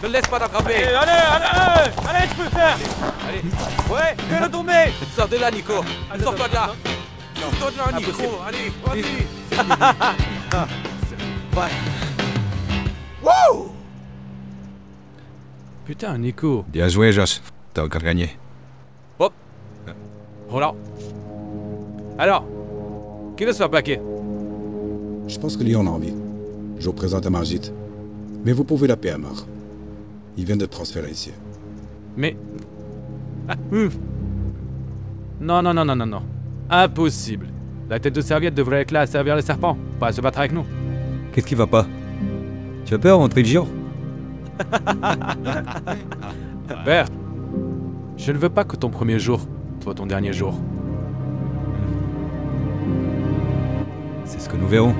Ne laisse pas t'attraper. Allez, tu peux le faire. Allez. Ouais, fais-le tomber. Sors de là, Nico. Sors-toi de là. Sors-toi de là, Nico. Allez, vas-y. Ouais. Wouh! Putain, Nico. Bien joué, Josh. T'as encore gagné. Hop. Voilà. Alors, qui veut se faire plaquer? Je pense que Lyon a envie. Je vous présente à Margit. Mais vous pouvez l'appeler Amar. Il vient de transférer ici. Mais... Non, non, non, non, non, non. Impossible. La tête de serviette devrait être là à servir les serpents, pas à se battre avec nous. Qu'est-ce qui va pas? Tu as peur, rentrer le Giro? Bert, je ne veux pas que ton premier jour soit ton dernier jour. C'est ce que nous verrons.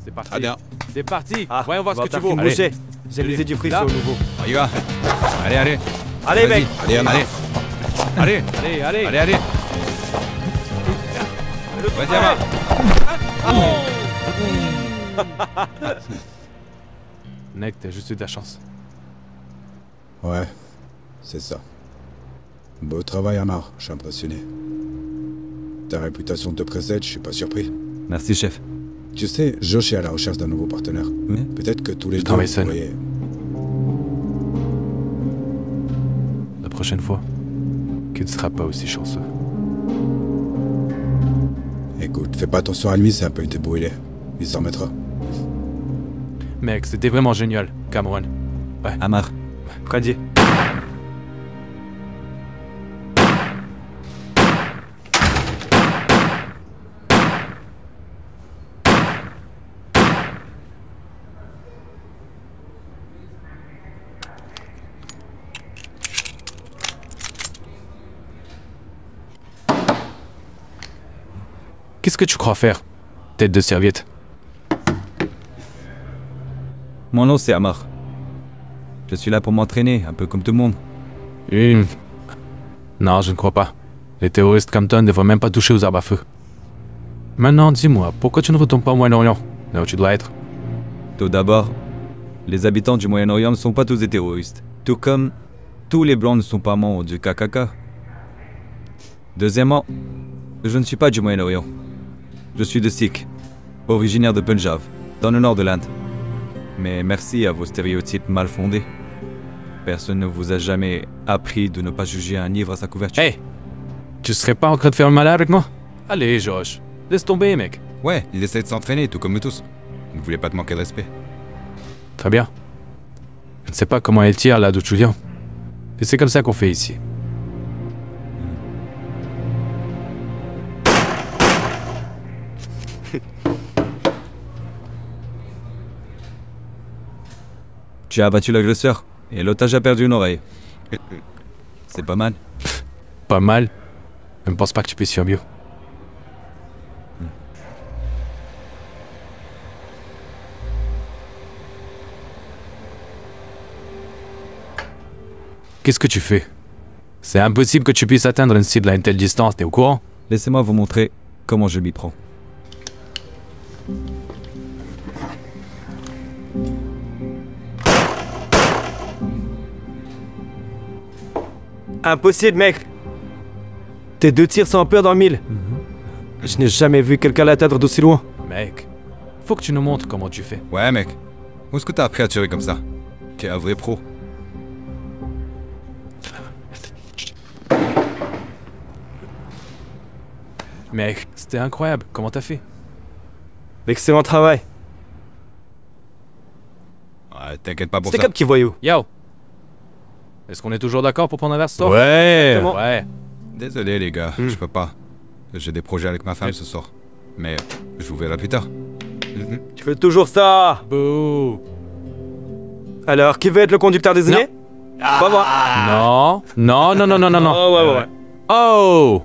C'est parti. Très bien. C'est parti. Ah, Voyons voir ce que tu vaux. Bouger. J'ai lisé du frisson Là. au nouveau. On y va. Allez, allez. Allez, Vas-y. mec. Allez, Amar. Allez. Allez. Allez, allez. Allez, allez. Vas-y, Amar. Mec, t'as juste eu de la chance. Ouais, c'est ça. Beau travail, Amar. Je suis impressionné. Ta réputation te précède, je suis pas surpris. Merci, chef. Tu sais, Josh est à la recherche d'un nouveau partenaire. Oui. Peut-être que tous les deux travaille seul. pourriez... La prochaine fois, qu'il ne sera pas aussi chanceux. Écoute, fais pas attention à lui, c'est un peu une débrouillée. Il s'en remettra. Mec, c'était vraiment génial, Cameron. Amar. Pradier. Qu'est-ce que tu crois faire, tête de serviette? Mon nom, c'est Amar. Je suis là pour m'entraîner, un peu comme tout le monde. Non, je ne crois pas. Les terroristes Campton ne devraient même pas toucher aux armes à feu. Maintenant, dis-moi, pourquoi tu ne retournes pas au Moyen-Orient, là où tu dois être? Tout d'abord, les habitants du Moyen-Orient ne sont pas tous des terroristes. Tout comme tous les Blancs ne sont pas membres du KKK. Deuxièmement, je ne suis pas du Moyen-Orient. Je suis de Sikh, originaire de Punjab, dans le nord de l'Inde. Mais merci à vos stéréotypes mal fondés. Personne ne vous a jamais appris de ne pas juger un livre à sa couverture. Hey! Tu serais pas en train de faire le malin avec moi? Allez, Josh, laisse tomber, mec. Ouais, il essaie de s'entraîner, tout comme nous tous. Il ne voulait pas te manquer de respect. Très bien. Je ne sais pas comment elle tire là d'où tu viens. Et c'est comme ça qu'on fait ici. Tu as abattu l'agresseur et l'otage a perdu une oreille. C'est pas mal. Pas mal. Je ne pense pas que tu puisses faire mieux. Qu'est-ce que tu fais? C'est impossible que tu puisses atteindre une cible à une telle distance, t'es au courant? Laissez-moi vous montrer comment je m'y prends. Impossible, mec. Tes 2 tirs sont un peu dans le mille. Je n'ai jamais vu quelqu'un l'atteindre d'aussi loin. Mec, faut que tu nous montres comment tu fais. Ouais, mec. Où est-ce que t'as appris à tirer comme ça? T'es un vrai pro. Mec, c'était incroyable, comment t'as fait? Excellent travail. Ouais, t'inquiète pas pour C'était ça. comme qui voyou. Yo! Est-ce qu'on est toujours d'accord pour prendre un verre ce soir? Ouais. Comment? Ouais. Désolé, les gars, je peux pas. J'ai des projets avec ma femme ce soir. Mais je vous verrai plus tard. Tu fais toujours ça. Bouh! Alors, qui veut être le conducteur désigné? Pas moi. Non, non, non, non, non, non, non. Oh, ouais. Oh!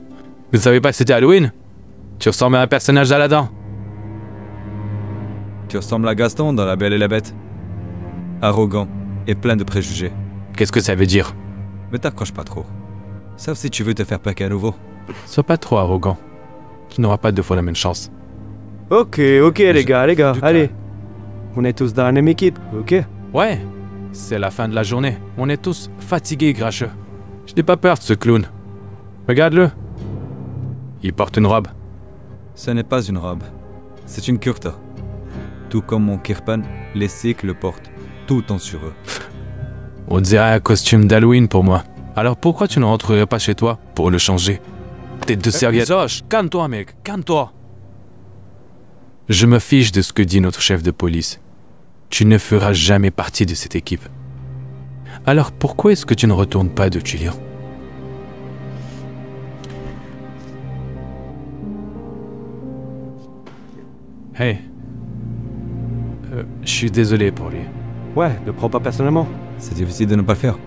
Vous savez pas que c'était Halloween? Tu ressembles à un personnage d'Aladin. Tu ressembles à Gaston dans La Belle et la Bête. Arrogant et plein de préjugés. Qu'est-ce que ça veut dire? Mais t'accroches pas trop. Sauf si tu veux te faire plaquer à nouveau. Sois pas trop arrogant. Tu n'auras pas 2 fois la même chance. Ok, les gars, Du allez. On est tous dans la même équipe, ok? Ouais, c'est la fin de la journée. On est tous fatigués, grincheux. Je n'ai pas peur de ce clown. Regarde-le. Il porte une robe. Ce n'est pas une robe. C'est une kurta. Tout comme mon kirpan, les Sikhs le portent tout le temps sur eux. On dirait un costume d'Halloween pour moi. Alors pourquoi tu ne rentrerais pas chez toi pour le changer? Tête de serviette. Josh, calme-toi mec, calme-toi. Je me fiche de ce que dit notre chef de police. Tu ne feras jamais partie de cette équipe. Alors pourquoi est-ce que tu ne retournes pas de Tulian? Hey. Je suis désolé pour lui. Ouais, ne prends pas personnellement. C'est difficile de ne pas le faire.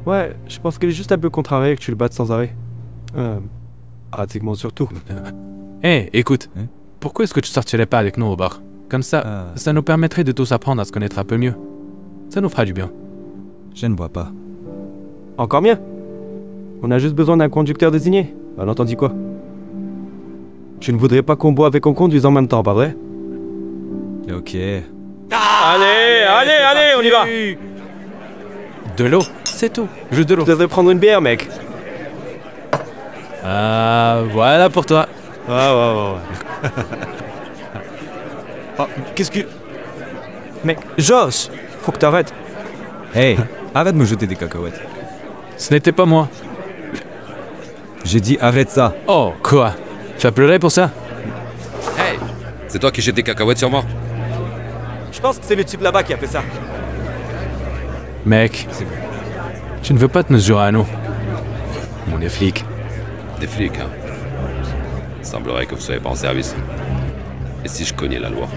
Ouais, je pense qu'il est juste un peu contrarié que tu le battes sans arrêt. Pratiquement surtout. Hey, écoute. Hein? Pourquoi est-ce que tu sortirais pas avec nous au bar? Comme ça, ça nous permettrait de tous apprendre à se connaître un peu mieux. Ça nous fera du bien. Je ne bois pas. Encore mieux. On a juste besoin d'un conducteur désigné. Alors t'en dis quoi? Tu ne voudrais pas qu'on boive et qu'on conduise en même temps, pas vrai? Ok. Allez, on y va! De l'eau, c'est tout. Juste de l'eau. Je devrais prendre une bière, mec. Voilà pour toi. Ouais. Oh, qu'est-ce que... Mec, Josh, faut que t'arrêtes. Hey, arrête de me jeter des cacahuètes. Ce n'était pas moi. J'ai dit arrête ça. Oh, quoi? Tu as pleuré pour ça? Hey! C'est toi qui jettes des cacahuètes sur moi? Je pense que c'est le type là-bas qui a fait ça. Mec, tu ne veux pas te mesurer à nous. On est flics. Des flics, hein? Semblerait que vous soyez pas en service. Et si je cognais la loi?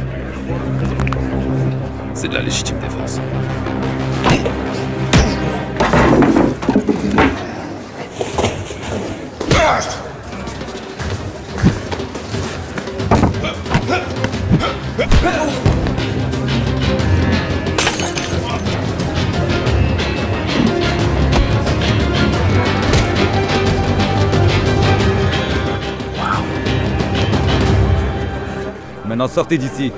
C'est de la légitime défense. Maintenant sortez d'ici.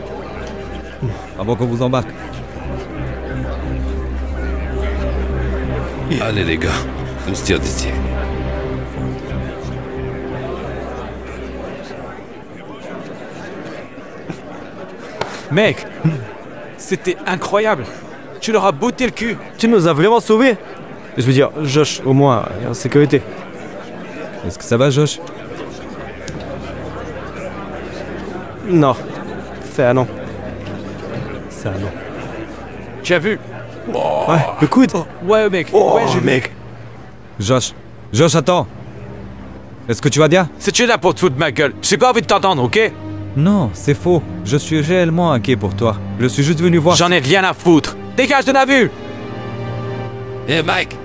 Avant qu'on vous embarque. Allez les gars, on se tire d'ici. Mec, c'était incroyable. Tu leur as botté le cul. Tu nous as vraiment sauvés. Je veux dire, Josh, au moins, il est en sécurité. Est-ce que ça va, Josh? Non. C'est un non. C'est un non. Tu as vu? Ouais, le coude. Ouais, mec. Oh, ouais, j'ai vu. mec. Josh, attends. Est-ce que tu vas bien? Si tu es là pour te foutre de ma gueule, j'ai pas envie de t'entendre, ok? Non, c'est faux. Je suis réellement inquiet pour toi. Je suis juste venu voir... J'en ai rien à foutre. Dégage de ma vue. Hé Mike!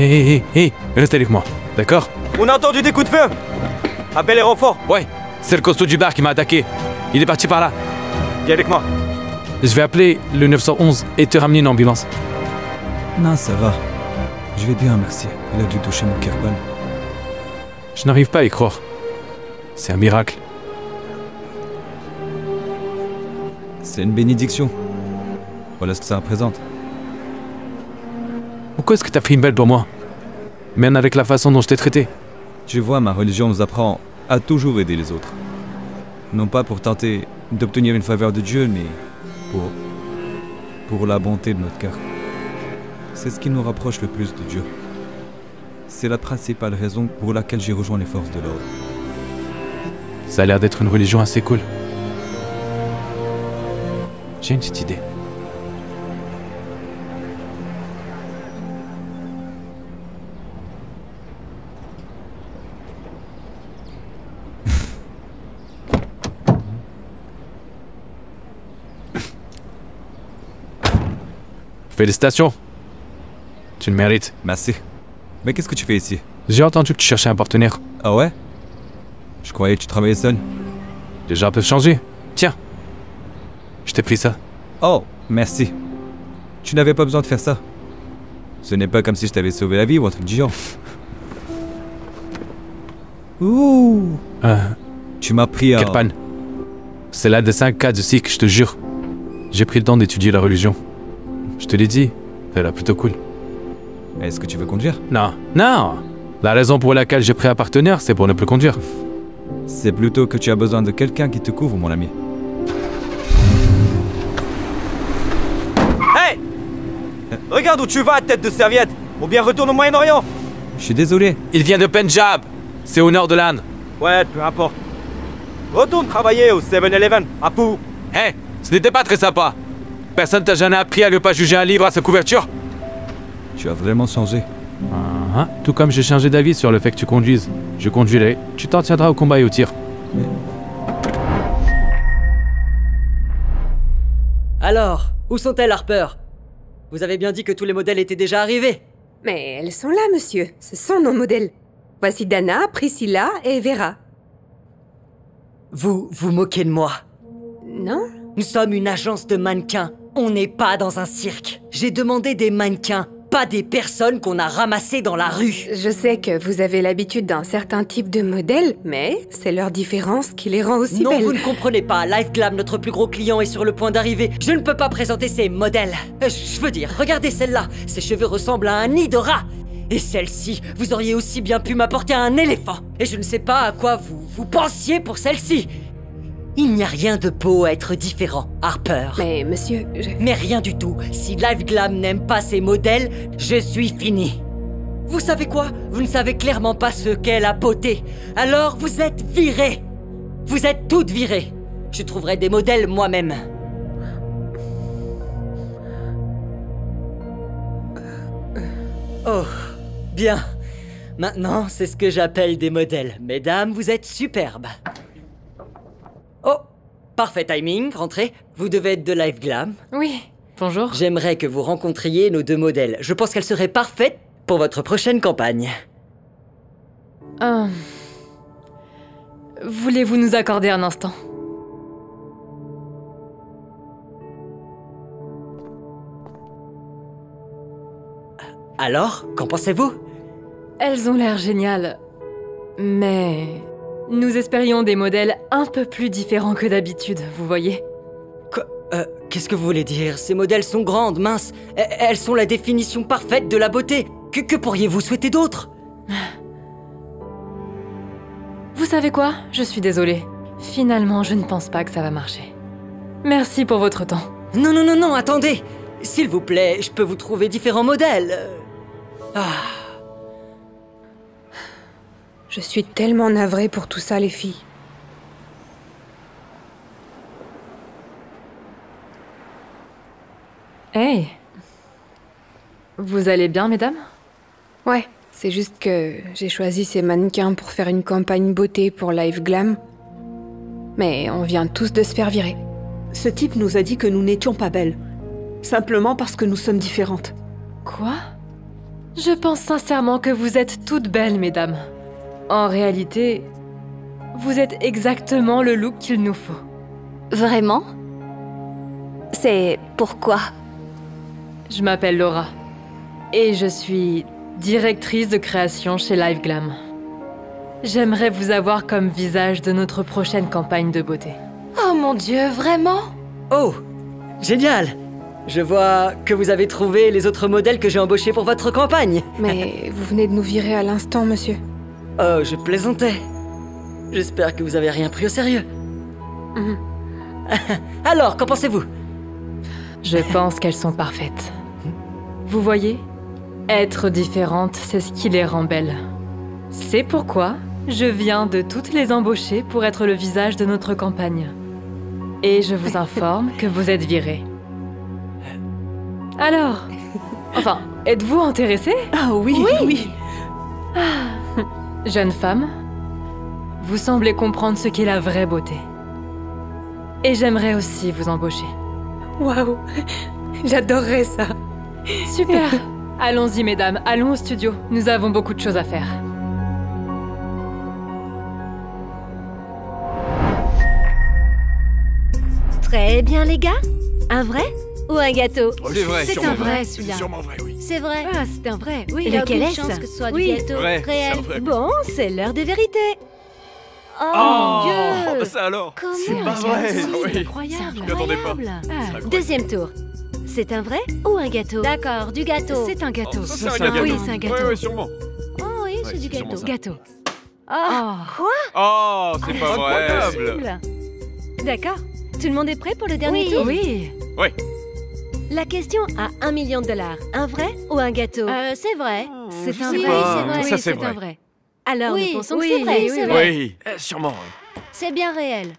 Hé, reste avec moi, d'accord? On a entendu des coups de feu. Appelle les renforts. Ouais, c'est le costaud du bar qui m'a attaqué. Il est parti par là. Viens avec moi. Je vais appeler le 911 et te ramener une ambulance. Non, ça va. Je vais bien, merci. Il a dû toucher mon kirpan. Je n'arrive pas à y croire. C'est un miracle. C'est une bénédiction. Voilà ce que ça représente. Pourquoi est-ce que t'as pris une belle pour moi? Même avec la façon dont je t'ai traité. Tu vois, ma religion nous apprend à toujours aider les autres. Non pas pour tenter d'obtenir une faveur de Dieu, mais pour la bonté de notre cœur. C'est ce qui nous rapproche le plus de Dieu. C'est la principale raison pour laquelle j'ai rejoint les forces de l'ordre. Ça a l'air d'être une religion assez cool. J'ai une petite idée. Félicitations. Tu le mérites. Merci. Mais qu'est-ce que tu fais ici? J'ai entendu que tu cherchais un partenaire. Ah ouais? Je croyais que tu travaillais seul. Les gens peuvent changer. Tiens. Je t'ai pris ça. Oh, merci. Tu n'avais pas besoin de faire ça. Ce n'est pas comme si je t'avais sauvé la vie ou un truc du genre. Ouh. Tu m'as pris un... Kirpan, c'est l'un des 5 cas de Sikh, je te jure. J'ai pris le temps d'étudier la religion. Je te l'ai dit, elle est plutôt cool. Est-ce que tu veux conduire? Non, non. La raison pour laquelle j'ai pris un partenaire, c'est pour ne plus conduire. C'est plutôt que tu as besoin de quelqu'un qui te couvre, mon ami. Hey! Regarde où tu vas, tête de serviette! Ou bien retourne au Moyen-Orient! Je suis désolé. Il vient de Punjab. C'est au nord de l'Inde. Ouais, peu importe. Retourne travailler au 7-Eleven, à Pau. Hé, ce n'était pas très sympa. Personne t'a jamais appris à ne pas juger un livre à sa couverture? Tu as vraiment changé. Tout comme j'ai changé d'avis sur le fait que tu conduises. Je conduirai, tu t'en tiendras au combat et au tir. Alors, où sont-elles, Harper? Vous avez bien dit que tous les modèles étaient déjà arrivés. Mais elles sont là, monsieur. Ce sont nos modèles. Voici Dana, Priscilla et Vera. Vous moquez de moi? Non? Nous sommes une agence de mannequins. On n'est pas dans un cirque. J'ai demandé des mannequins, pas des personnes qu'on a ramassées dans la rue. Je sais que vous avez l'habitude d'un certain type de modèle, mais c'est leur différence qui les rend aussi Non, belles. vous ne comprenez pas. Life Glam, notre plus gros client, est sur le point d'arriver. Je ne peux pas présenter ces modèles. Je veux dire, regardez celle-là. Ses cheveux ressemblent à un nid de rat. Et celle-ci, vous auriez aussi bien pu m'apporter un éléphant. Et je ne sais pas à quoi vous pensiez pour celle-ci. Il n'y a rien de beau à être différent, Harper. Mais monsieur, Mais rien du tout. Si Life Glam n'aime pas ces modèles, je suis fini. Vous savez quoi? Vous ne savez clairement pas ce qu'est la beauté. Alors vous êtes virés. Vous êtes toutes virées. Je trouverai des modèles moi-même. Oh, bien. Maintenant, c'est ce que j'appelle des modèles. Mesdames, vous êtes superbes. Oh, parfait timing, rentrez. Vous devez être de Life Glam. Oui, bonjour. J'aimerais que vous rencontriez nos 2 modèles. Je pense qu'elles seraient parfaites pour votre prochaine campagne. Voulez-vous nous accorder un instant? Alors, qu'en pensez-vous? Elles ont l'air géniales, mais nous espérions des modèles un peu plus différents que d'habitude, vous voyez? Qu'est-ce que vous voulez dire? Ces modèles sont grandes, minces. Elles sont la définition parfaite de la beauté. Que pourriez-vous souhaiter d'autre? Vous savez quoi? Je suis désolée. Finalement, je ne pense pas que ça va marcher. Merci pour votre temps. Non, non, non, non, attendez. S'il vous plaît, je peux vous trouver différents modèles. Je suis tellement navrée pour tout ça, les filles. Hey! Vous allez bien, mesdames? Ouais, c'est juste que j'ai choisi ces mannequins pour faire une campagne beauté pour Life Glam. Mais on vient tous de se faire virer. Ce type nous a dit que nous n'étions pas belles. Simplement parce que nous sommes différentes. Quoi? Je pense sincèrement que vous êtes toutes belles, mesdames. En réalité, vous êtes exactement le look qu'il nous faut. Vraiment? C'est pourquoi? Je m'appelle Laura. Et je suis directrice de création chez Life Glam. J'aimerais vous avoir comme visage de notre prochaine campagne de beauté. Oh mon Dieu, vraiment? Oh, génial! Je vois que vous avez trouvé les autres modèles que j'ai embauchés pour votre campagne. Mais vous venez de nous virer à l'instant, monsieur. Oh, je plaisantais. J'espère que vous avez rien pris au sérieux. Alors, qu'en pensez-vous? Je pense qu'elles sont parfaites. Vous voyez? Être différente, c'est ce qui les rend belles. C'est pourquoi je viens de toutes les embaucher pour être le visage de notre campagne. Et je vous informe que vous êtes virés. Alors, enfin, êtes-vous intéressée? Ah oui, oui. Jeune femme, vous semblez comprendre ce qu'est la vraie beauté. Et j'aimerais aussi vous embaucher. Waouh, j'adorerais ça. Super. Allons-y, mesdames, allons au studio. Nous avons beaucoup de choses à faire. Très bien, les gars. Un vrai ou un gâteau? C'est vrai, C'est un vrai, celui-là. C'est sûrement vrai, oui. C'est vrai. Ah, c'est un vrai, oui. Il y a Lequel aucune est-ce? chance que ce soit Oui. du gâteau Vrai, réel. c'est un vrai. Bon, c'est l'heure des vérités. Oh, Oh, mon Dieu. ça alors. Comment C'est pas vrai. C'est Oui. incroyable. Je m'y attendais pas. Ah, Deuxième tour. C'est un vrai ou un gâteau? D'accord, du gâteau. c'est un gâteau. Ça, c'est un gâteau. Oui, c'est un gâteau. Oui, sûrement. Oh oui, c'est Ouais, du c'est sûrement gâteau. ça. Gâteau. Oh, quoi? Oh, c'est pas vrai. Impossible. D'accord. Tout le monde est prêt pour le dernier tour? Oui. Oui. La question a $1 million. Un vrai ou un gâteau? C'est vrai. C'est un Oui, vrai. oui, c'est vrai. Oui, Ça, c'est c'est vrai. un vrai. Alors, Oui, nous pensons oui, que c'est vrai, oui, c'est oui, vrai. Oui, sûrement. C'est bien réel.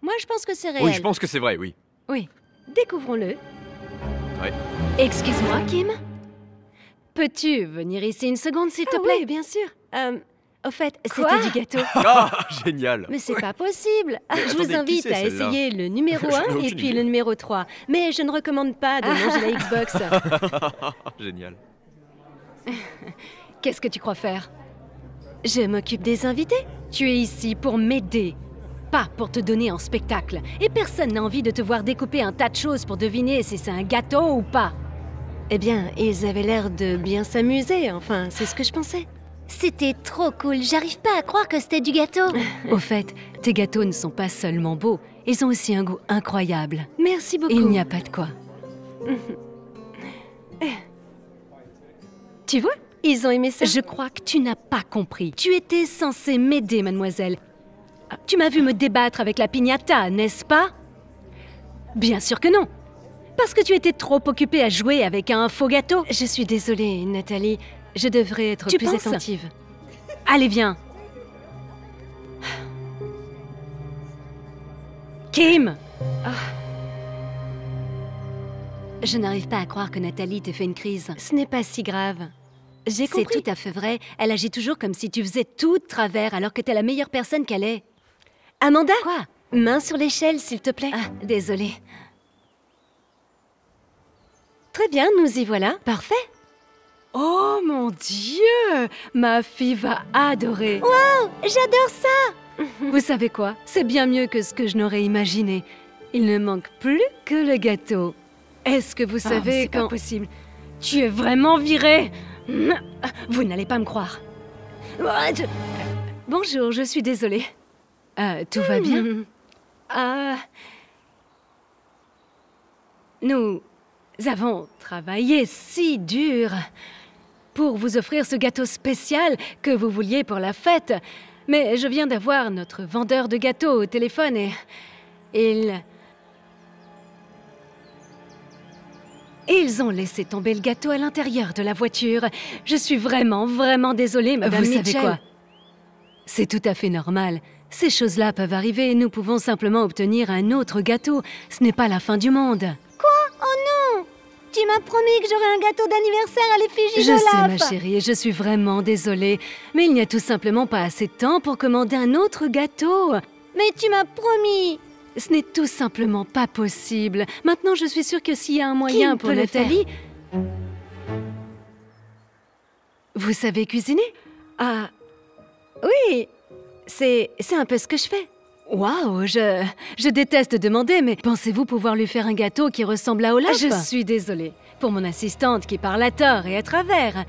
Moi, je pense que c'est réel. Oui, je pense que c'est vrai, oui. Oui. Découvrons-le. Ouais. Excuse-moi, Kim. Peux-tu venir ici une seconde, s'il te plaît? Oui, bien sûr. Au fait, Quoi? c'était du gâteau. Ah, génial. Mais c'est pas possible. Je attendez, vous qui invite c'est, à celle-là? essayer le numéro J'en ai 1 et aucune puis idée. le numéro 3. Mais je ne recommande pas de manger la Xbox. Génial. Qu'est-ce que tu crois faire? Je m'occupe des invités. Tu es ici pour m'aider, pas pour te donner en spectacle. Et personne n'a envie de te voir découper un tas de choses pour deviner si c'est un gâteau ou pas. Eh bien, ils avaient l'air de bien s'amuser. Enfin, c'est ce que je pensais. C'était trop cool. J'arrive pas à croire que c'était du gâteau. Au fait, tes gâteaux ne sont pas seulement beaux, ils ont aussi un goût incroyable. Merci beaucoup. Il n'y a pas de quoi. Tu vois? Ils ont aimé ça. Je crois que tu n'as pas compris. Tu étais censée m'aider, mademoiselle. Tu m'as vu me débattre avec la piñata, n'est-ce pas? Bien sûr que non. Parce que tu étais trop occupée à jouer avec un faux gâteau. Je suis désolée, Nathalie. Je devrais être Tu plus penses? attentive. Allez, viens. Kim! Je n'arrive pas à croire que Nathalie t'ait fait une crise. Ce n'est pas si grave. J'ai compris. C'est tout à fait vrai. Elle agit toujours comme si tu faisais tout de travers alors que t'es la meilleure personne qu'elle est. Amanda? Quoi? Main sur l'échelle, s'il te plaît. Ah, désolée. Très bien, nous y voilà. Parfait. Oh mon Dieu! Ma fille va adorer. Wow! J'adore ça! Vous savez quoi? C'est bien mieux que ce que je n'aurais imaginé. Il ne manque plus que le gâteau. Est-ce que vous savez c'est pas possible. Tu es vraiment virée. Vous n'allez pas me croire. Bonjour, je suis désolée. Tout va bien? Nous avons travaillé si dur pour vous offrir ce gâteau spécial que vous vouliez pour la fête. Mais je viens d'avoir notre vendeur de gâteaux au téléphone et ils ont laissé tomber le gâteau à l'intérieur de la voiture. Je suis vraiment, vraiment désolée, Madame Mitchell. Vous savez quoi? C'est tout à fait normal. Ces choses-là peuvent arriver et nous pouvons simplement obtenir un autre gâteau. Ce n'est pas la fin du monde. Quoi? Oh non! Tu m'as promis que j'aurais un gâteau d'anniversaire à l'effigie Je de sais, Olaf. ma chérie, et je suis vraiment désolée. Mais il n'y a tout simplement pas assez de temps pour commander un autre gâteau. Mais tu m'as promis. Ce n'est tout simplement pas possible. Maintenant, je suis sûre que s'il y a un moyen pour peut le Nathalie... Vous savez cuisiner? Ah... Oui, c'est un peu ce que je fais. Waouh, je déteste demander, mais pensez-vous pouvoir lui faire un gâteau qui ressemble à Olaf? Je suis désolée pour mon assistante qui parle à tort et à travers.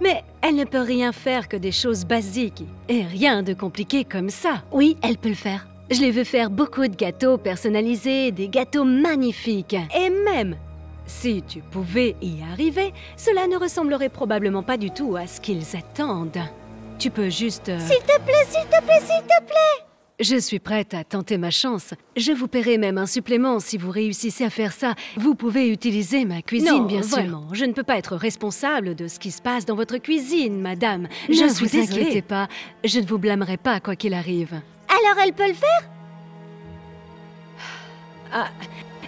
Mais elle ne peut rien faire que des choses basiques et rien de compliqué comme ça. Oui, elle peut le faire. Je l'ai vu faire beaucoup de gâteaux personnalisés, des gâteaux magnifiques. Et même si tu pouvais y arriver, cela ne ressemblerait probablement pas du tout à ce qu'ils attendent. Tu peux juste... S'il te plaît, s'il te plaît, s'il te plaît! Je suis prête à tenter ma chance. Je vous paierai même un supplément si vous réussissez à faire ça. Vous pouvez utiliser ma cuisine, Non, bien vraiment. sûr. Je ne peux pas être responsable de ce qui se passe dans votre cuisine, madame. Ne Je vous suis désolée. inquiétez pas. Je ne vous blâmerai pas, quoi qu'il arrive. Alors elle peut le faire? Ah,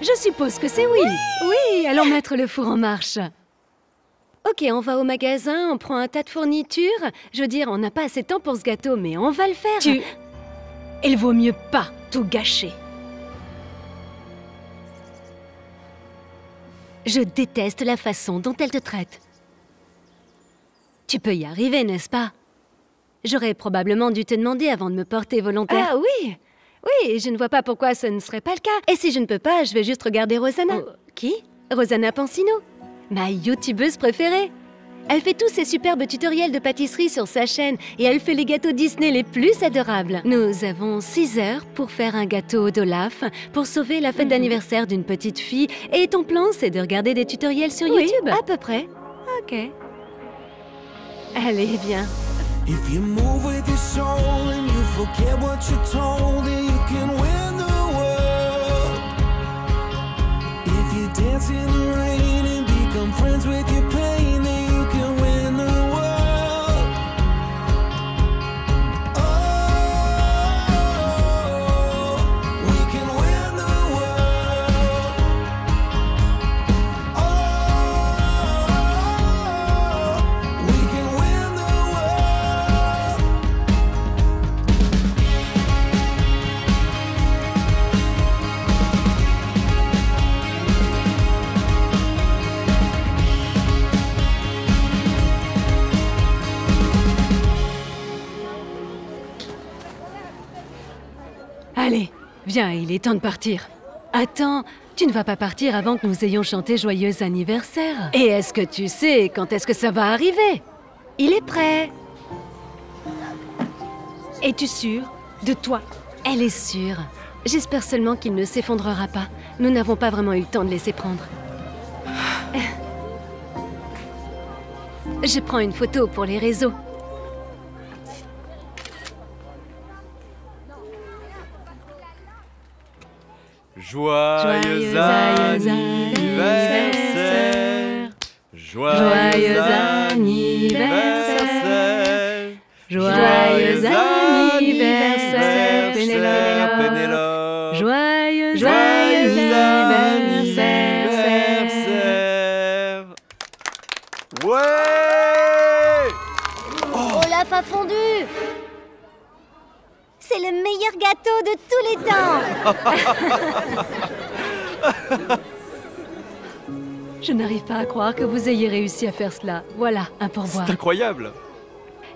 je suppose que c'est oui. Oui, allons mettre le four en marche. Ok, on va au magasin, on prend un tas de fournitures. Je veux dire, on n'a pas assez de temps pour ce gâteau, mais on va le faire. Il vaut mieux pas tout gâcher. Je déteste la façon dont elle te traite. Tu peux y arriver, n'est-ce pas? J'aurais probablement dû te demander avant de me porter volontaire. Ah oui! Oui, je ne vois pas pourquoi ce ne serait pas le cas. Et si je ne peux pas, je vais juste regarder Rosanna. Qui? Rosanna Pansino, ma youtubeuse préférée. Elle fait tous ces superbes tutoriels de pâtisserie sur sa chaîne et elle fait les gâteaux Disney les plus adorables. Nous avons 6 heures pour faire un gâteau d'Olaf pour sauver la fête d'anniversaire d'une petite fille. Et ton plan, c'est de regarder des tutoriels sur YouTube? À peu près. Ok. Allez, viens. If you move with your soul and you forget what you're told, then you can win the world. If you dance in the rain and become friends with your pain, then you can win the world. Oh, we can win the world. Oh, we can win the world. Allez, viens, il est temps de partir. Attends, tu ne vas pas partir avant que nous ayons chanté Joyeux anniversaire. Et est-ce que tu sais quand est-ce que ça va arriver? Il est prêt. Es-tu sûre de toi? Elle est sûre. J'espère seulement qu'il ne s'effondrera pas. Nous n'avons pas vraiment eu le temps de laisser prendre. Je prends une photo pour les réseaux. Joyeux anniversaire. Joyeux anniversaire. Joyeux anniversaire, Pénélope. Joyeux anniversaire. Ouais! Olaf a fondu. C'est le meilleur gâteau de tous les temps. Je n'arrive pas à croire que vous ayez réussi à faire cela. Voilà, un pourboire. C'est incroyable.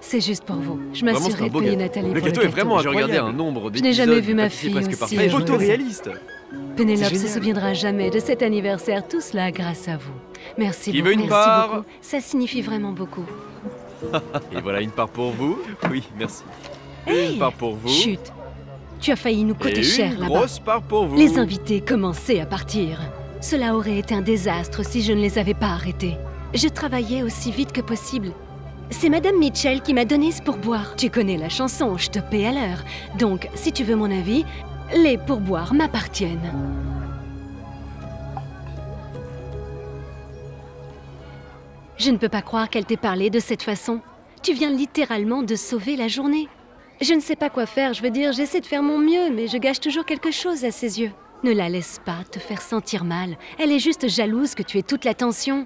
C'est juste pour vous. Je Vraiment, m'assurerai c'est un de beau payer gâteau. Nathalie Le pour gâteau est vraiment gâteau. incroyable. J'ai regardé un nombre Je n'ai jamais vu ma d'épisodes fille presque aussi parfaits. heureuse. Photoréaliste. Pénélope C'est se génial. souviendra jamais de cet anniversaire, tout cela grâce à vous. Merci Qui beaucoup. veut une Merci part beaucoup. Ça signifie vraiment beaucoup. Et voilà une part pour vous. Oui, merci. Hey, Une part pour vous. Chut. Tu as failli nous coûter Et cher une là-bas. grosse part pour vous. Les invités commençaient à partir. Cela aurait été un désastre si je ne les avais pas arrêtés. Je travaillais aussi vite que possible. C'est Madame Mitchell qui m'a donné ce pourboire. Tu connais la chanson, je te paie à l'heure. Donc, si tu veux mon avis, les pourboires m'appartiennent. Je ne peux pas croire qu'elle t'ait parlé de cette façon. Tu viens littéralement de sauver la journée. Je ne sais pas quoi faire, je veux dire, j'essaie de faire mon mieux, mais je gâche toujours quelque chose à ses yeux. Ne la laisse pas te faire sentir mal. Elle est juste jalouse que tu aies toute l'attention.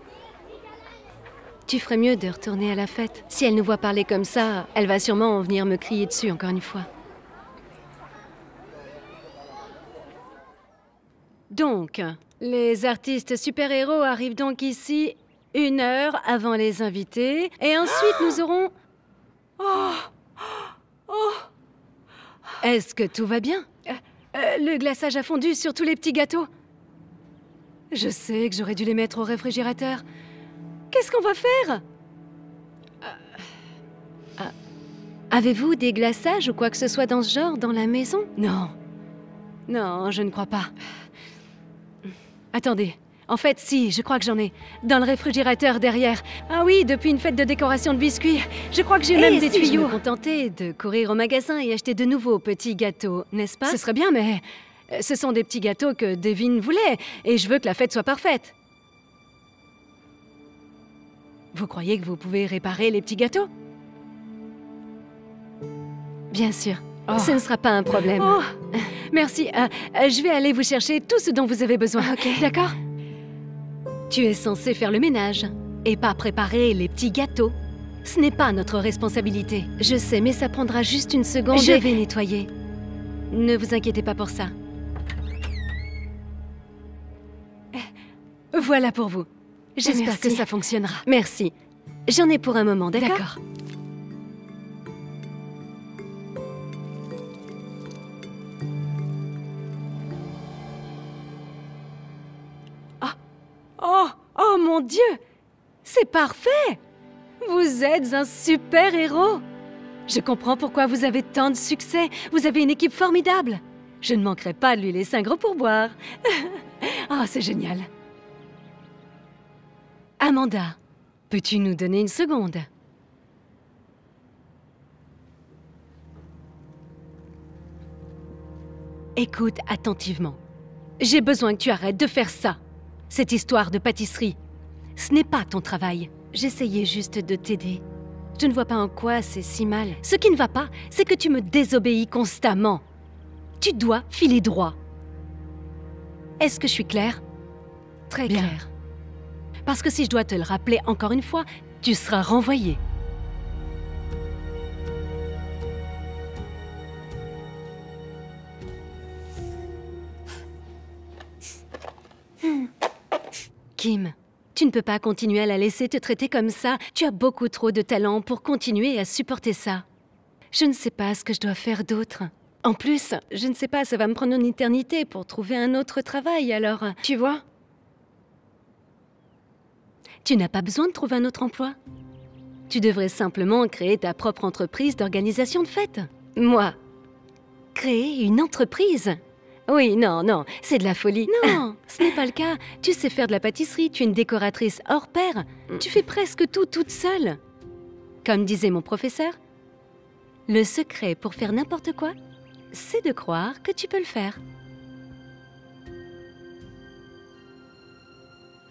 Tu ferais mieux de retourner à la fête. Si elle nous voit parler comme ça, elle va sûrement venir me crier dessus encore une fois. Donc, les artistes super-héros arrivent donc ici 1 heure avant les invités. Et ensuite, nous aurons... Est-ce que tout va bien? Le glaçage a fondu sur tous les petits gâteaux. Je sais que j'aurais dû les mettre au réfrigérateur. Qu'est-ce qu'on va faire? Avez-vous des glaçages ou quoi que ce soit dans ce genre dans la maison? Non. Non, je ne crois pas. Attendez. En fait, si, je crois que j'en ai. Dans le réfrigérateur derrière. Ah oui, depuis une fête de décoration de biscuits. Je crois que j'ai même des tuyaux. Je me contentais de courir au magasin et acheter de nouveaux petits gâteaux, n'est-ce pas? Ce serait bien, mais ce sont des petits gâteaux que Devin voulait. Et je veux que la fête soit parfaite. Vous croyez que vous pouvez réparer les petits gâteaux? Bien sûr. Ce ne sera pas un problème. Merci. Je vais aller vous chercher tout ce dont vous avez besoin. D'accord? Tu es censé faire le ménage et pas préparer les petits gâteaux. Ce n'est pas notre responsabilité. Je sais, mais ça prendra juste une seconde. Je vais nettoyer. Ne vous inquiétez pas pour ça. Voilà pour vous. J'espère que ça fonctionnera. Merci. J'en ai pour un moment, d'accord? mon Dieu! C'est parfait! Vous êtes un super héros! Je comprends pourquoi vous avez tant de succès. Vous avez une équipe formidable. Je ne manquerai pas de lui laisser un gros pourboire. Oh, c'est génial. Amanda, peux-tu nous donner une seconde? Écoute attentivement. J'ai besoin que tu arrêtes de faire ça. Cette histoire de pâtisserie, ce n'est pas ton travail. J'essayais juste de t'aider. Je ne vois pas en quoi c'est si mal. Ce qui ne va pas, c'est que tu me désobéis constamment. Tu dois filer droit. Est-ce que je suis claire? Très claire. Parce que si je dois te le rappeler encore une fois, tu seras renvoyée. Kim, tu ne peux pas continuer à la laisser te traiter comme ça. Tu as beaucoup trop de talent pour continuer à supporter ça. Je ne sais pas ce que je dois faire d'autre. En plus, je ne sais pas, ça va me prendre une éternité pour trouver un autre travail, alors... Tu vois? Tu n'as pas besoin de trouver un autre emploi. Tu devrais simplement créer ta propre entreprise d'organisation de fêtes. Moi, créer une entreprise? Oui, non, c'est de la folie. Non, ce n'est pas le cas. Tu sais faire de la pâtisserie, tu es une décoratrice hors pair. Tu fais presque tout toute seule. Comme disait mon professeur, le secret pour faire n'importe quoi, c'est de croire que tu peux le faire.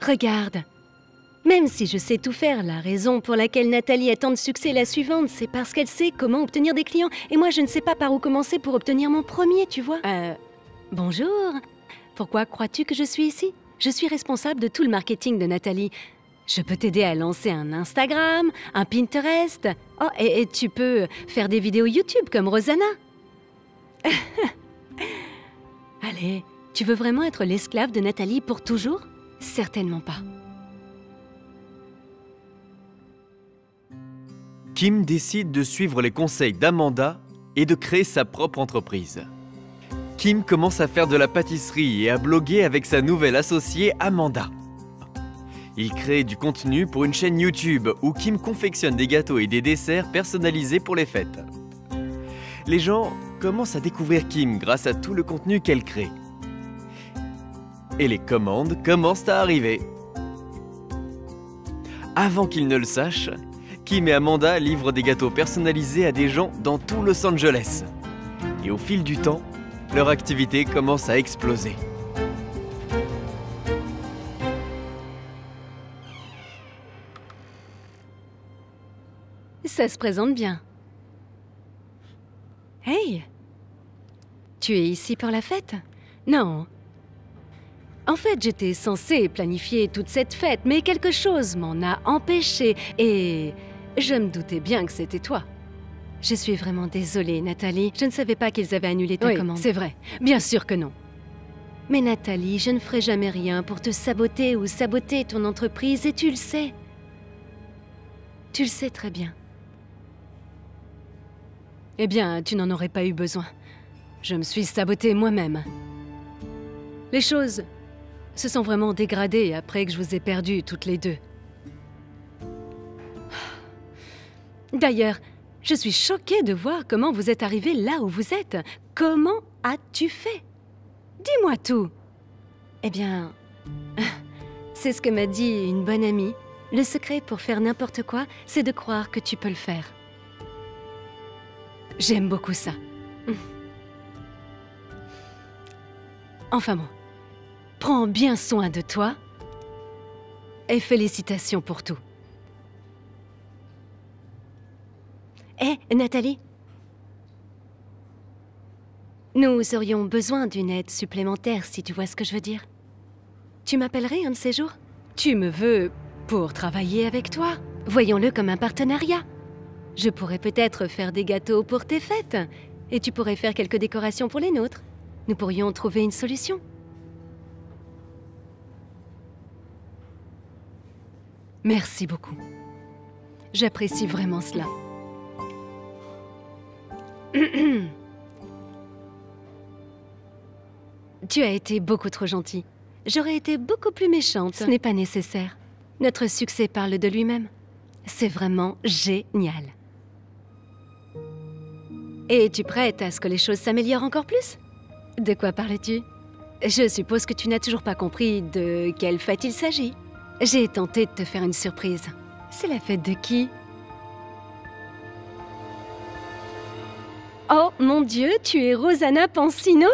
Regarde, même si je sais tout faire, la raison pour laquelle Nathalie a tant de succès est la suivante, c'est parce qu'elle sait comment obtenir des clients. Et moi, je ne sais pas par où commencer pour obtenir mon premier, tu vois. Bonjour. Pourquoi crois-tu que je suis ici? Je suis responsable de tout le marketing de Nathalie. Je peux t'aider à lancer un Instagram, un Pinterest. Oh, et tu peux faire des vidéos YouTube comme Rosanna. Allez, tu veux vraiment être l'esclave de Nathalie pour toujours? Certainement pas. Kim décide de suivre les conseils d'Amanda et de créer sa propre entreprise. Kim commence à faire de la pâtisserie et à bloguer avec sa nouvelle associée Amanda. Il crée du contenu pour une chaîne YouTube où Kim confectionne des gâteaux et des desserts personnalisés pour les fêtes. Les gens commencent à découvrir Kim grâce à tout le contenu qu'elle crée. Et les commandes commencent à arriver. Avant qu'ils ne le sachent, Kim et Amanda livrent des gâteaux personnalisés à des gens dans tout Los Angeles. Et au fil du temps, leur activité commence à exploser. Ça se présente bien. Hey! Tu es ici pour la fête? Non. En fait, j'étais censée planifier toute cette fête, mais quelque chose m'en a empêché et je me doutais bien que c'était toi. Je suis vraiment désolée, Nathalie. Je ne savais pas qu'ils avaient annulé ta commande. C'est vrai. Bien sûr que non. Mais Nathalie, je ne ferai jamais rien pour te saboter ou saboter ton entreprise et tu le sais. Tu le sais très bien. Eh bien, tu n'en aurais pas eu besoin. Je me suis sabotée moi-même. Les choses se sont vraiment dégradées après que je vous ai perdues toutes les deux. D'ailleurs, je suis choquée de voir comment vous êtes arrivés là où vous êtes. Comment as-tu fait? Dis-moi tout. Eh bien, c'est ce que m'a dit une bonne amie. Le secret pour faire n'importe quoi, c'est de croire que tu peux le faire. J'aime beaucoup ça. Enfin bon, prends bien soin de toi et félicitations pour tout. Hé, Nathalie, nous aurions besoin d'une aide supplémentaire, si tu vois ce que je veux dire. Tu m'appellerais un de ces jours? Tu me veux pour travailler avec toi? Voyons-le comme un partenariat. Je pourrais peut-être faire des gâteaux pour tes fêtes, et tu pourrais faire quelques décorations pour les nôtres. Nous pourrions trouver une solution. Merci beaucoup. J'apprécie vraiment cela. Tu as été beaucoup trop gentil. J'aurais été beaucoup plus méchante. Ce n'est pas nécessaire. Notre succès parle de lui-même. C'est vraiment génial. Et es-tu prête à ce que les choses s'améliorent encore plus? De quoi parles-tu? Je suppose que tu n'as toujours pas compris de quelle fête il s'agit. J'ai tenté de te faire une surprise. C'est la fête de qui? Oh mon Dieu, tu es Rosanna Pansino?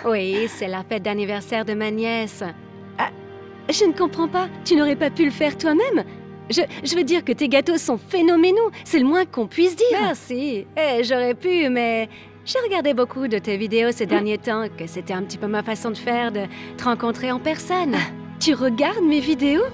Oui, c'est la fête d'anniversaire de ma nièce. Ah, je ne comprends pas, tu n'aurais pas pu le faire toi-même? Je veux dire que tes gâteaux sont phénoménaux, c'est le moins qu'on puisse dire. Merci, j'aurais pu, mais j'ai regardé beaucoup de tes vidéos ces derniers temps, que c'était un petit peu ma façon de faire, de te rencontrer en personne. Tu regardes mes vidéos?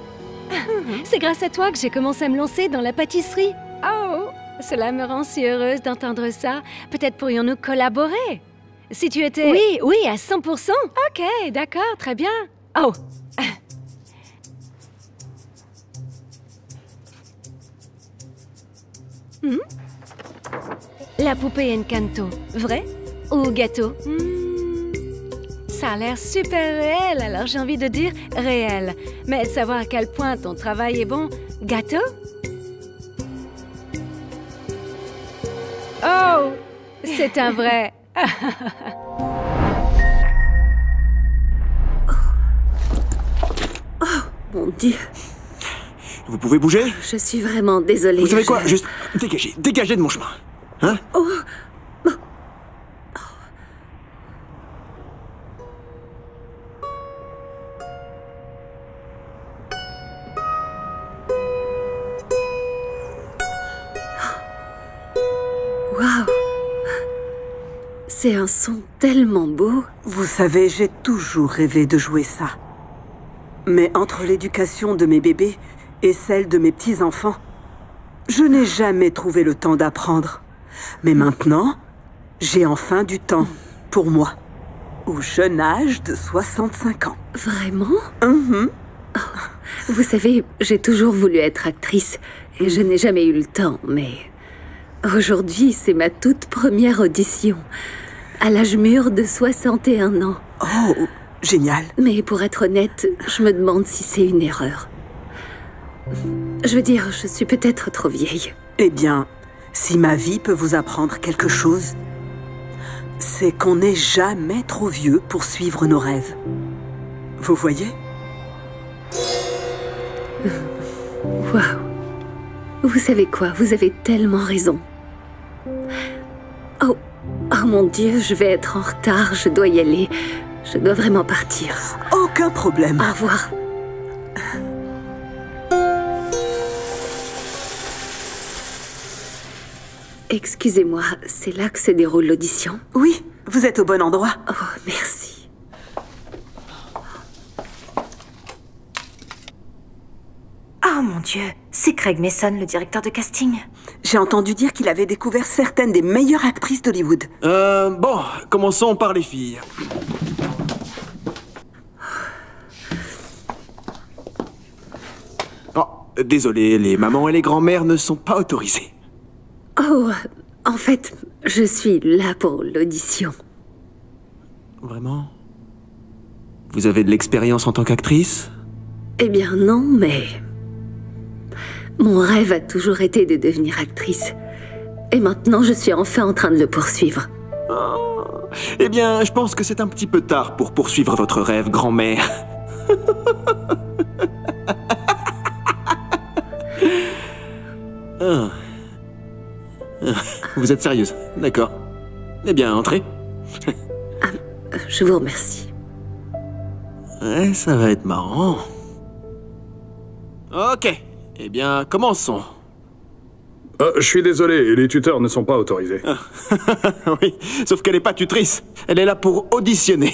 C'est grâce à toi que j'ai commencé à me lancer dans la pâtisserie. Oh, cela me rend si heureuse d'entendre ça. Peut-être pourrions-nous collaborer? Si tu étais... Oui, à 100%. Ok, d'accord, très bien. Oh. La poupée Encanto, vrai ou gâteau? Ça a l'air super réel, alors j'ai envie de dire réel. Mais savoir à quel point ton travail est bon, gâteau? Oh, c'est un vrai. Oh, mon Dieu. Vous pouvez bouger? Je suis vraiment désolée. Vous savez quoi? Juste dégagez de mon chemin. Hein? Oh. Waouh! C'est un son tellement beau. Vous savez, j'ai toujours rêvé de jouer ça. Mais entre l'éducation de mes bébés et celle de mes petits-enfants, je n'ai jamais trouvé le temps d'apprendre. Mais maintenant, j'ai enfin du temps pour moi. Au jeune âge de 65 ans. Vraiment? Vous savez, j'ai toujours voulu être actrice et je n'ai jamais eu le temps, mais aujourd'hui, c'est ma toute première audition, à l'âge mûr de 61 ans. Oh, génial. Mais pour être honnête, je me demande si c'est une erreur. Je veux dire, je suis peut-être trop vieille. Eh bien, si ma vie peut vous apprendre quelque chose, c'est qu'on n'est jamais trop vieux pour suivre nos rêves. Vous voyez? Waouh! Vous savez quoi? Vous avez tellement raison. Oh mon Dieu, je vais être en retard, je dois y aller. Je dois vraiment partir. Aucun problème. Au revoir. Excusez-moi, c'est là que se déroule l'audition? Oui, vous êtes au bon endroit. Oh, merci. Oh mon Dieu, c'est Craig Mason, le directeur de casting. J'ai entendu dire qu'il avait découvert certaines des meilleures actrices d'Hollywood. Bon, commençons par les filles. Oh, désolé, les mamans et les grands-mères ne sont pas autorisées. Oh, en fait, je suis là pour l'audition. Vraiment? Vous avez de l'expérience en tant qu'actrice? Eh bien non, mais... Mon rêve a toujours été de devenir actrice. Et maintenant, je suis enfin en train de le poursuivre. Oh. Eh bien, je pense que c'est un petit peu tard pour poursuivre votre rêve, grand-mère. Vous êtes sérieuse? D'accord. Eh bien, entrez. Je vous remercie. Ouais, ça va être marrant. Ok. Eh bien, commençons. Je suis désolé, les tuteurs ne sont pas autorisés. Oui, sauf qu'elle n'est pas tutrice. Elle est là pour auditionner.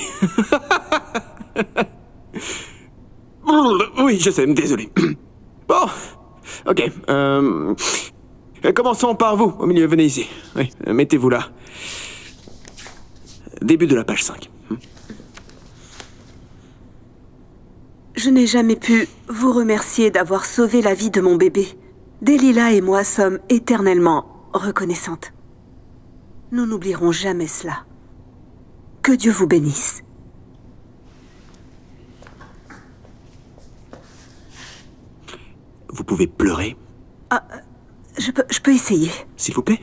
Oui, je sais, désolé. Bon, ok. Commençons par vous, au milieu, venez ici. Oui, mettez-vous là. Début de la page 5. Je n'ai jamais pu vous remercier d'avoir sauvé la vie de mon bébé. Delilah et moi sommes éternellement reconnaissantes. Nous n'oublierons jamais cela. Que Dieu vous bénisse. vous pouvez pleurer. Ah, je peux essayer. S'il vous plaît.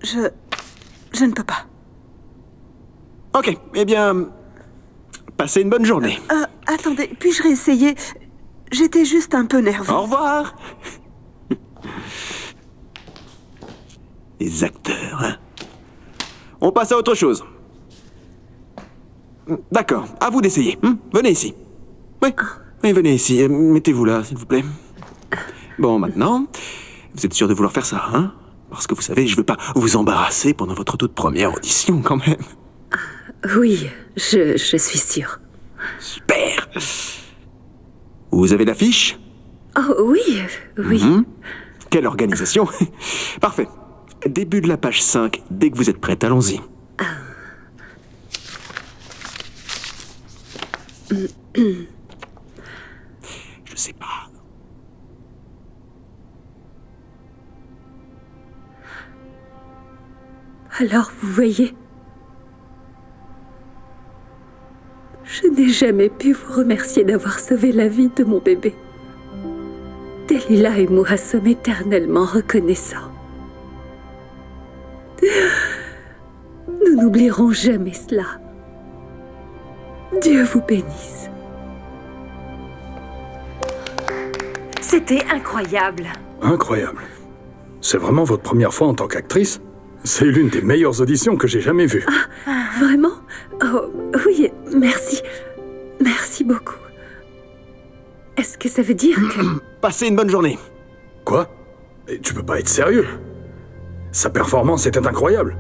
Je ne peux pas. Ok, eh bien, passez une bonne journée. Attendez, puis-je réessayer? J'étais juste un peu nerveux. Au revoir. Les acteurs, hein. On passe à autre chose. D'accord, à vous d'essayer. Venez ici. Oui, venez ici. Mettez-vous là, s'il vous plaît. Bon, maintenant, vous êtes sûr de vouloir faire ça, hein? Parce que vous savez, je veux pas vous embarrasser pendant votre toute première audition, quand même. Oui, je suis sûre. Super. Vous avez l'affiche? Oh oui, oui. Quelle organisation. Parfait. Début de la page 5, dès que vous êtes prête, allons-y. Je sais pas. Alors, vous voyez, je n'ai jamais pu vous remercier d'avoir sauvé la vie de mon bébé. Delilah et moi sommes éternellement reconnaissants. Nous n'oublierons jamais cela. Dieu vous bénisse. C'était incroyable. Incroyable. C'est vraiment votre première fois en tant qu'actrice? C'est l'une des meilleures auditions que j'ai jamais vues. Vraiment? Oh, oui, merci. Merci beaucoup. Est-ce que ça veut dire que... Passez une bonne journée. Quoi? Et tu peux pas être sérieux? Sa performance était incroyable.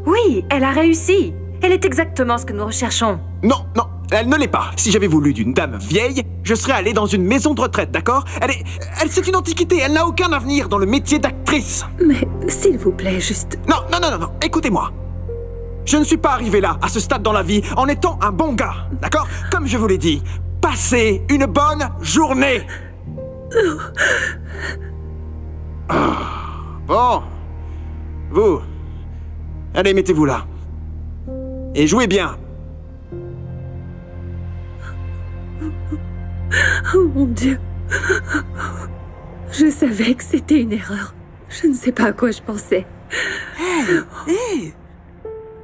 Oui, elle a réussi. Elle est exactement ce que nous recherchons. Non, non, elle ne l'est pas. Si j'avais voulu d'une dame vieille, je serais allé dans une maison de retraite, d'accord? C'est une antiquité, elle n'a aucun avenir dans le métier d'actrice. Mais, s'il vous plaît, juste... Non, non, non, non, non, écoutez-moi. Je ne suis pas arrivé là, à ce stade dans la vie, en étant un bon gars, d'accord? Comme je vous l'ai dit, passez une bonne journée. Bon. Vous. Allez, mettez-vous là. Et jouez bien. Oh mon Dieu. Je savais que c'était une erreur. Je ne sais pas à quoi je pensais. Hé,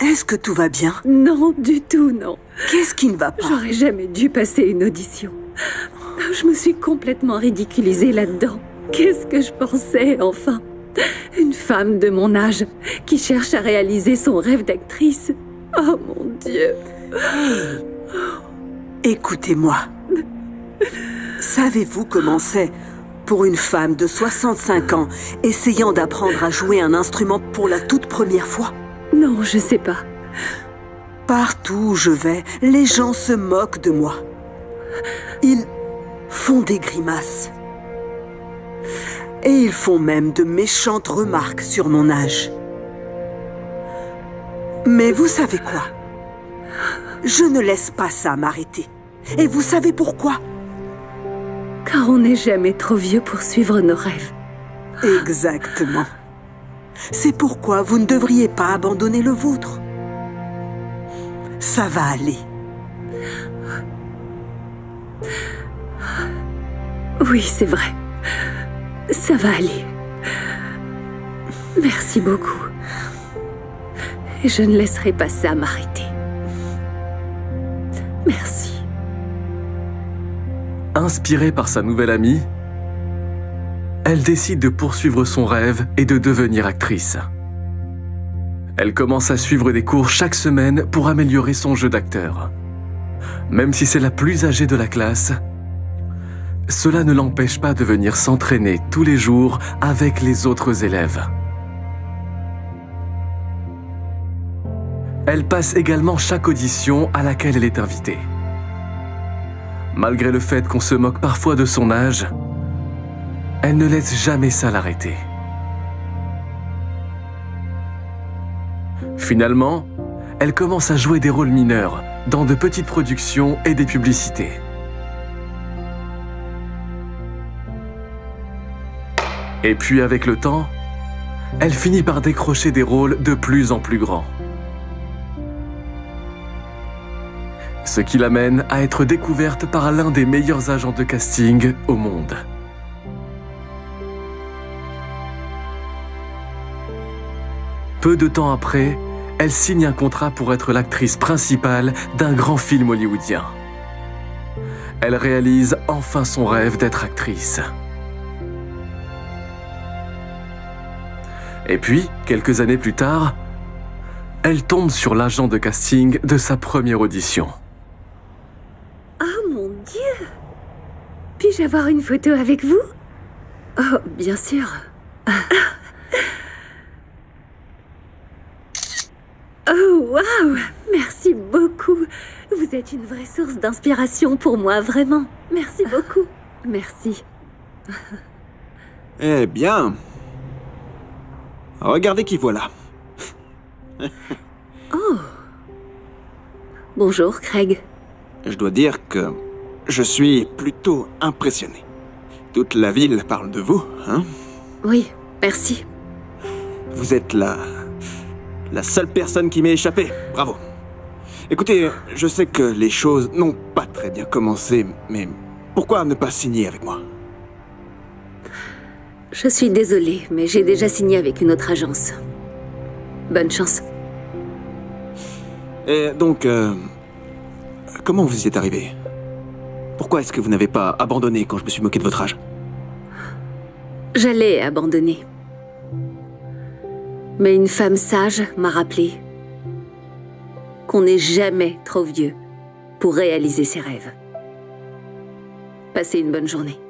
est-ce que tout va bien? Non, du tout, non. Qu'est-ce qui ne va pas? J'aurais jamais dû passer une audition. Je me suis complètement ridiculisée là-dedans. Qu'est-ce que je pensais, enfin? Une femme de mon âge qui cherche à réaliser son rêve d'actrice. Oh mon Dieu. Écoutez-moi. Savez-vous comment c'est pour une femme de 65 ans essayant d'apprendre à jouer un instrument pour la toute première fois? Non, je sais pas. Partout où je vais, les gens se moquent de moi. Ils font des grimaces. Et ils font même de méchantes remarques sur mon âge. Mais vous savez quoi? Je ne laisse pas ça m'arrêter. Et vous savez pourquoi? Car on n'est jamais trop vieux pour suivre nos rêves. Exactement. C'est pourquoi vous ne devriez pas abandonner le vôtre. Ça va aller. Oui, c'est vrai. Ça va aller. Merci beaucoup. Et je ne laisserai pas ça m'arrêter. Merci. Inspirée par sa nouvelle amie, elle décide de poursuivre son rêve et de devenir actrice. Elle commence à suivre des cours chaque semaine pour améliorer son jeu d'acteur. Même si c'est la plus âgée de la classe, cela ne l'empêche pas de venir s'entraîner tous les jours avec les autres élèves. Elle passe également chaque audition à laquelle elle est invitée. Malgré le fait qu'on se moque parfois de son âge, elle ne laisse jamais ça l'arrêter. Finalement, elle commence à jouer des rôles mineurs dans de petites productions et des publicités. Et puis avec le temps, elle finit par décrocher des rôles de plus en plus grands. ce qui l'amène à être découverte par l'un des meilleurs agents de casting au monde. Peu de temps après, elle signe un contrat pour être l'actrice principale d'un grand film hollywoodien. Elle réalise enfin son rêve d'être actrice. Et puis, quelques années plus tard, elle tombe sur l'agent de casting de sa première audition. Oh mon Dieu! Puis-je avoir une photo avec vous? Oh, bien sûr. Oh, waouh! Merci beaucoup. Vous êtes une vraie source d'inspiration pour moi, vraiment. Merci beaucoup. Merci. Eh bien... Regardez qui voilà. Oh. Bonjour, Craig. Je dois dire que je suis plutôt impressionné. Toute la ville parle de vous, hein? Oui, merci. Vous êtes la seule personne qui m'est échappé. Bravo. Écoutez, je sais que les choses n'ont pas très bien commencé, mais pourquoi ne pas signer avec moi? Je suis désolée, mais j'ai déjà signé avec une autre agence. Bonne chance. Et donc, comment vous y êtes arrivé? Pourquoi est-ce que vous n'avez pas abandonné quand je me suis moqué de votre âge? J'allais abandonner. Mais une femme sage m'a rappelé qu'on n'est jamais trop vieux pour réaliser ses rêves. Passez une bonne journée.